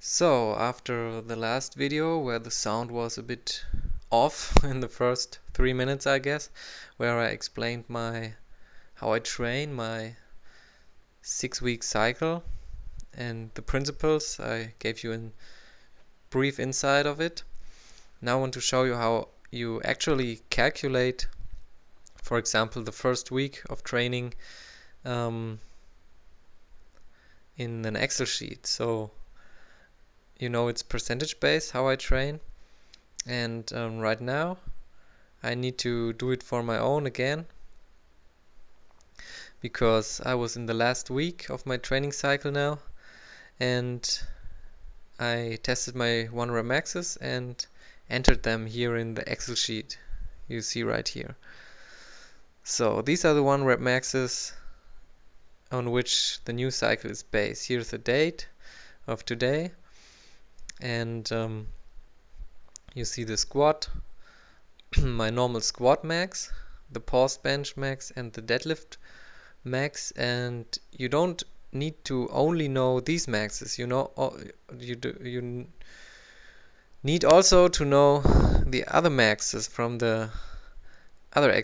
So after the last video where the sound was a bit off in the first 3 minutes, I guess, where I explained how I train my 6-week cycle and the principles, I gave you a brief insight of it. Now I want to show you how you actually calculate, for example, the first week of training in an Excel sheet. So you know it's percentage based how I train, and right now I need to do it for my own again because I was in the last week of my training cycle now, and I tested my 1-rep maxes and entered them here in the Excel sheet you see right here. So these are the 1-rep maxes on which the new cycle is based. Here's the date of today, and you see the squat, my normal squat max, the pause bench max, and the deadlift max. And you don't need to only know these maxes, you need also to know the other maxes from the other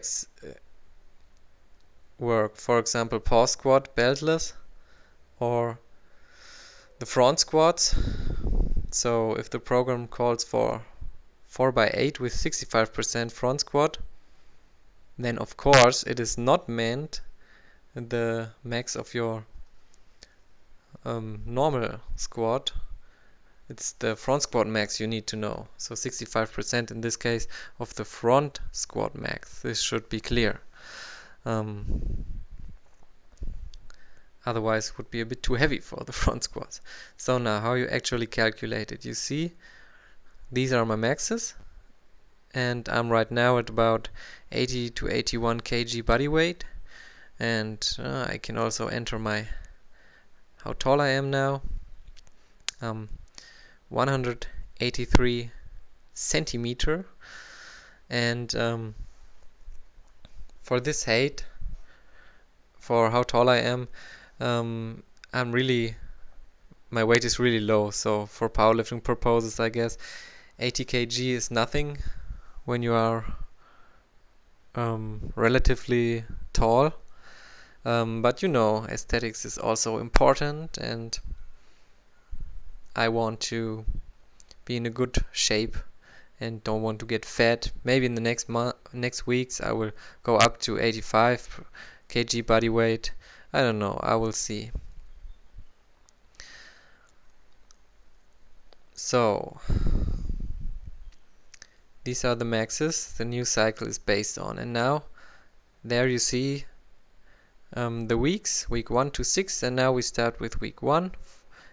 work, for example pause squat beltless or the front squats. So if the program calls for 4x8 with 65% front squat, then of course it is not meant the max of your normal squat. It's the front squat max you need to know. So 65% in this case of the front squat max. This should be clear. Otherwise it would be a bit too heavy for the front squats. So now how you actually calculate it. You see, these are my maxes, and I'm right now at about 80 to 81 kg body weight, and I can also enter how tall I am now. 183 centimeter, and for this height, for how tall I am, my weight is really low. So for powerlifting purposes, I guess 80 kg is nothing when you are relatively tall. But you know, aesthetics is also important, and I want to be in a good shape and don't want to get fat. Maybe in the next weeks I will go up to 85 kg body weight. I don't know, I will see. So these are the maxes the new cycle is based on, and now there you see the weeks, week 1 to 6, and now we start with week 1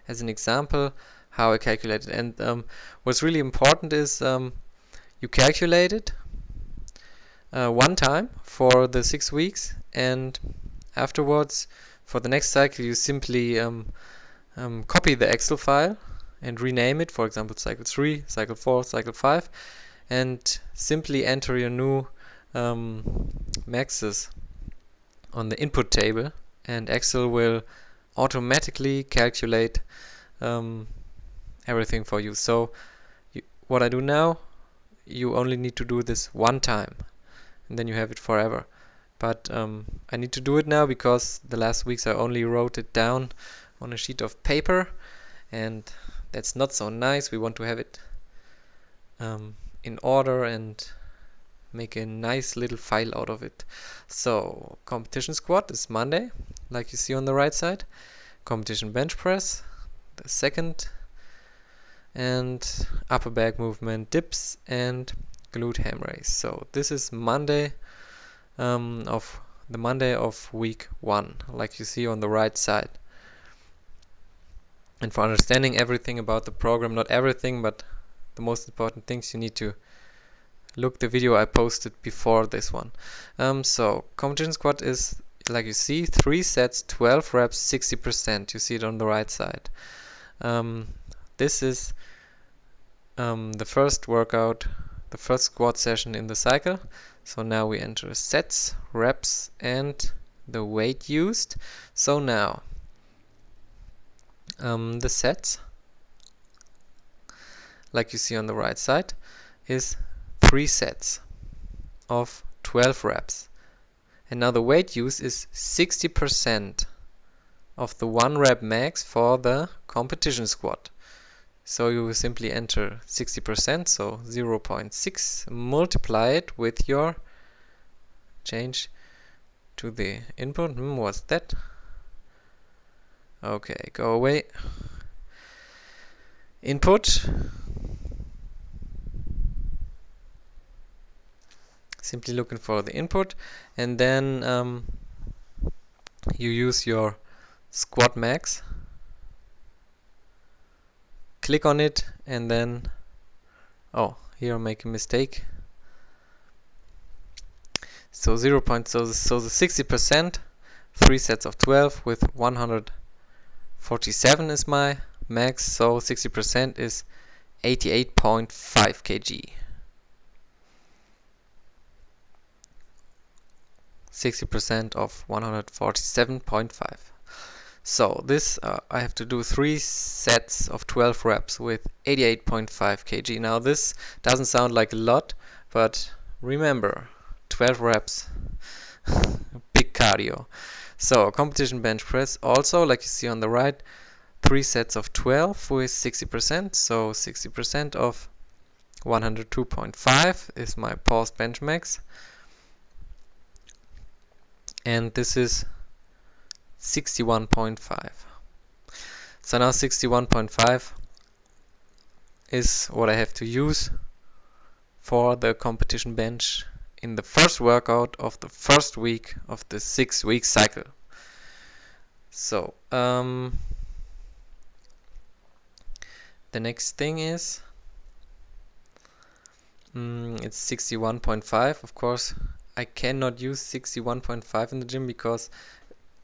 as an example how I calculated. And what's really important is you calculate it one time for the 6 weeks, and afterwards for the next cycle you simply copy the Excel file and rename it, for example cycle 3, cycle 4, cycle 5, and simply enter your new maxes on the input table, and Excel will automatically calculate everything for you. So what I do now, you only need to do this one time and then you have it forever. But I need to do it now because the last weeks I only wrote it down on a sheet of paper, and that's not so nice. We want to have it in order and make a nice little file out of it. So competition squat is Monday, like you see on the right side. Competition bench press, the second, and upper back movement dips and glute ham raise. So this is Monday of week 1, like you see on the right side. And for understanding everything about the program, not everything, but the most important things, you need to look the video I posted before this one. So competition squat is, like you see, 3 sets, 12 reps, 60%. You see it on the right side. This is the first workout, the first squat session in the cycle. So now we enter sets, reps, and the weight used. So now the sets. like you see on the right side, is 3 sets of 12 reps. And now the weight use is 60% of the 1 rep max for the competition squat. So you will simply enter 60%, so 0.6, multiply it with your change to the input. What's that? Okay, go away. Input. Simply looking for the input, and then you use your squat max. Click on it, and then here I make a mistake. So so the 60%, 3 sets of 12 with 147 is my max, so 60% is 88.5 kg. 60% of 147.5. So this I have to do 3 sets of 12 reps with 88.5 kg. Now this doesn't sound like a lot, but remember, 12 reps, big cardio. So competition bench press also, like you see on the right, 3 sets of 12 with 60%. So 60% of 102.5 is my paused bench max. And this is 61.5. So now 61.5 is what I have to use for the competition bench in the first workout of the first week of the 6-week cycle. So the next thing is it's 61.5. Of course, I cannot use 61.5 in the gym because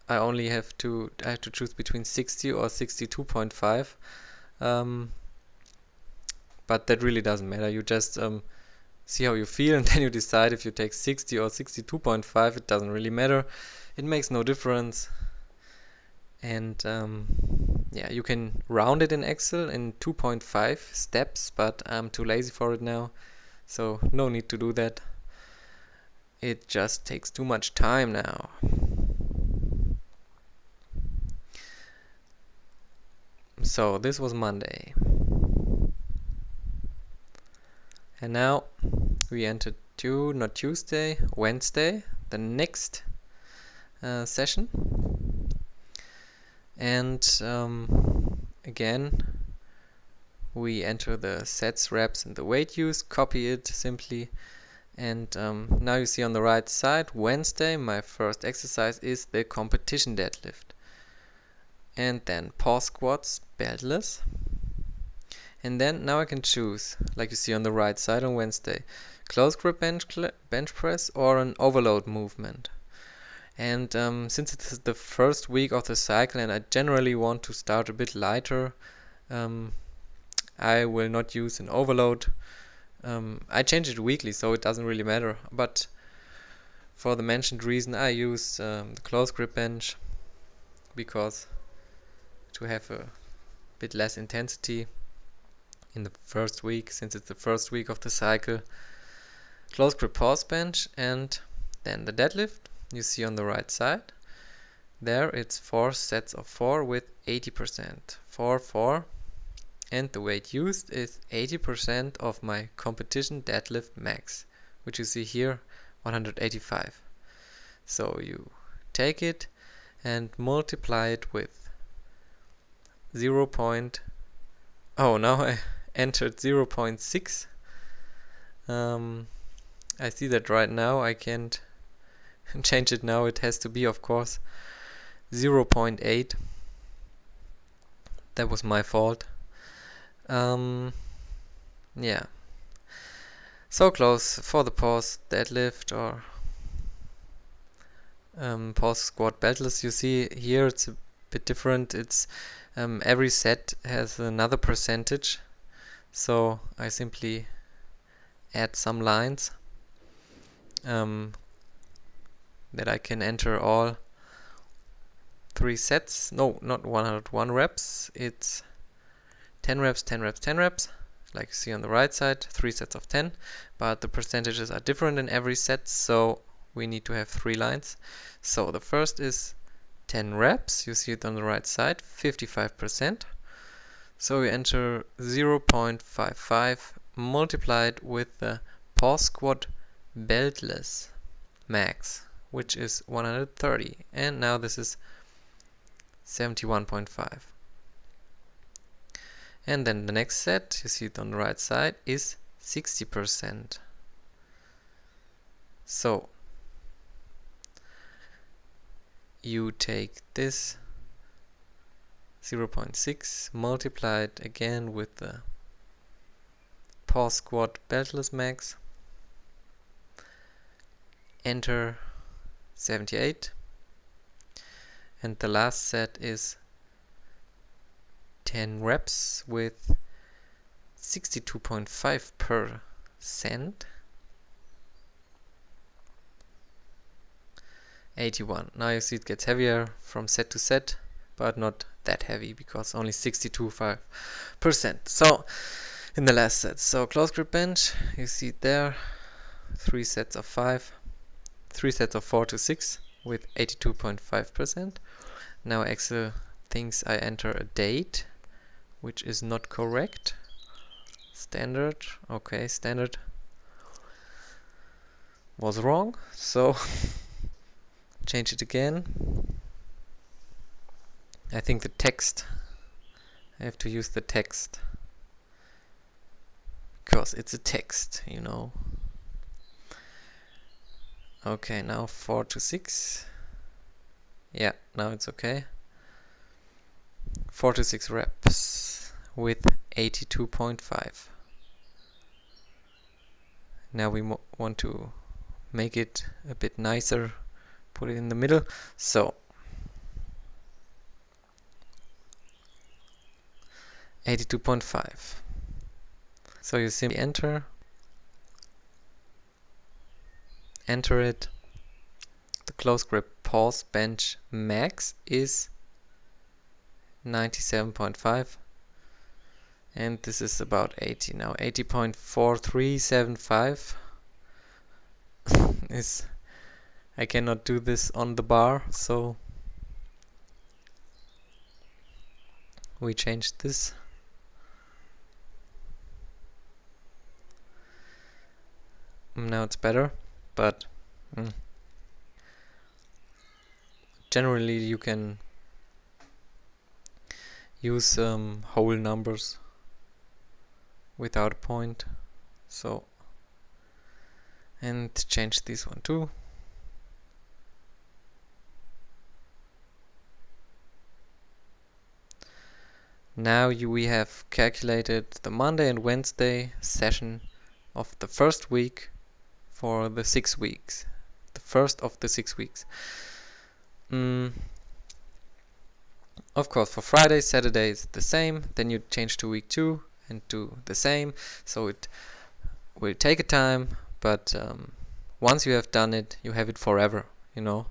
I only have to choose between 60 or 62.5. But that really doesn't matter. You just see how you feel, and then you decide if you take 60 or 62.5. It doesn't really matter. It makes no difference. And yeah, you can round it in Excel in 2.5 steps, but I'm too lazy for it now, so no need to do that. It just takes too much time now. So this was Monday. And now we entered not Tuesday, Wednesday, the next session. And again, we enter the sets, reps, and the weight use, copy it simply. And now you see on the right side, Wednesday, my first exercise is the competition deadlift. And then pause squats, beltless. And then now I can choose, like you see on the right side on Wednesday, close grip bench press or an overload movement. And since it is the first week of the cycle and I generally want to start a bit lighter, I will not use an overload. I change it weekly, so it doesn't really matter. But for the mentioned reason, I use the close grip bench because to have a bit less intensity in the first week, since it's the first week of the cycle. Close grip pause bench, and then the deadlift. You see on the right side. There it's 4 sets of 4 with 80%. 4, 4. And the weight used is 80% of my competition deadlift max, which you see here, 185. So you take it and multiply it with 0. Oh, now I entered 0.6. I see that right now I can't change it now. It has to be, of course, 0.8. That was my fault. Yeah. So close for the pause deadlift or pause squat beltless. You see here it's a bit different. It's every set has another percentage. So I simply add some lines that I can enter all 3 sets. No, not 101 reps. It's 10 reps, 10 reps, 10 reps. like you see on the right side, 3 sets of 10, but the percentages are different in every set, so we need to have 3 lines. So the first is 10 reps, you see it on the right side, 55%. So we enter 0.55 multiplied with the pause squat beltless max, which is 130, and now this is 71.5. And then the next set, you see it on the right side, is 60%. So you take this 0.6 multiplied again with the pause squat beltless max, enter 78, and the last set is 10 reps with 62.5%, 81. Now you see it gets heavier from set to set, but not that heavy because only 62.5%. So in the last set, so close grip bench, you see it there, 3 sets of 5, 3 sets of 4 to 6 with 82.5%. Now Excel thinks I enter a date, which is not correct. Standard, okay, standard was wrong, so change it again. I think the text, I have to use the text, because it's a text, you know. Okay, now 4 to 6. Yeah, now it's okay. 4 to 6 reps with 82.5. Now we want to make it a bit nicer, put it in the middle. So 82.5. So you simply enter it. The close grip pause bench max is 97.5, and this is about 80 now. 80.4375 is, I cannot do this on the bar, so we changed this. Now it's better, but generally you can use whole numbers without a point. So, and change this one too. Now we have calculated the Monday and Wednesday session of the first week for the 6 weeks. The first of the 6 weeks. Of course, for Friday, Saturday is the same. Then you change to week 2 and do the same. So it will take a time, but once you have done it, you have it forever, you know.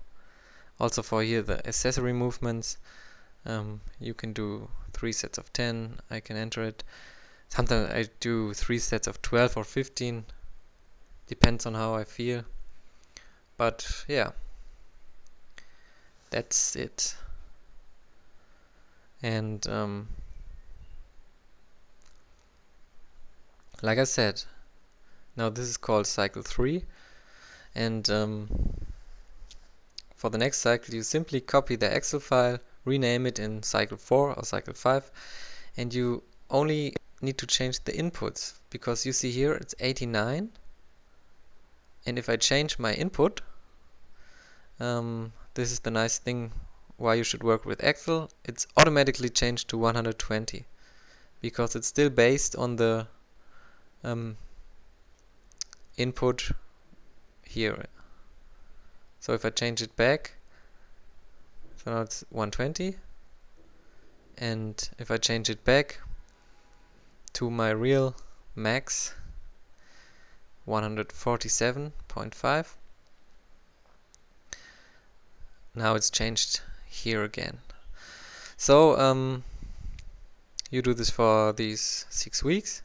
Also for here, the accessory movements, you can do 3 sets of 10. I can enter it. Sometimes I do 3 sets of 12 or 15. Depends on how I feel. But yeah, that's it. And like I said, now this is called cycle 3, and for the next cycle you simply copy the Excel file, rename it in cycle 4 or cycle 5, and you only need to change the inputs, because you see here it's 89, and if I change my input, this is the nice thing why you should work with Excel, it's automatically changed to 120, because it's still based on the input here. So if I change it back, so now it's 120, and if I change it back to my real max, 147.5, now it's changed here again. So you do this for these 6 weeks.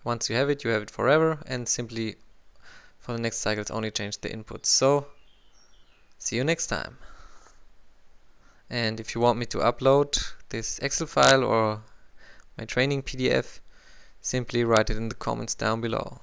once you have it forever, and simply for the next cycles only change the inputs. So see you next time. And if you want me to upload this Excel file or my training PDF, simply write it in the comments down below.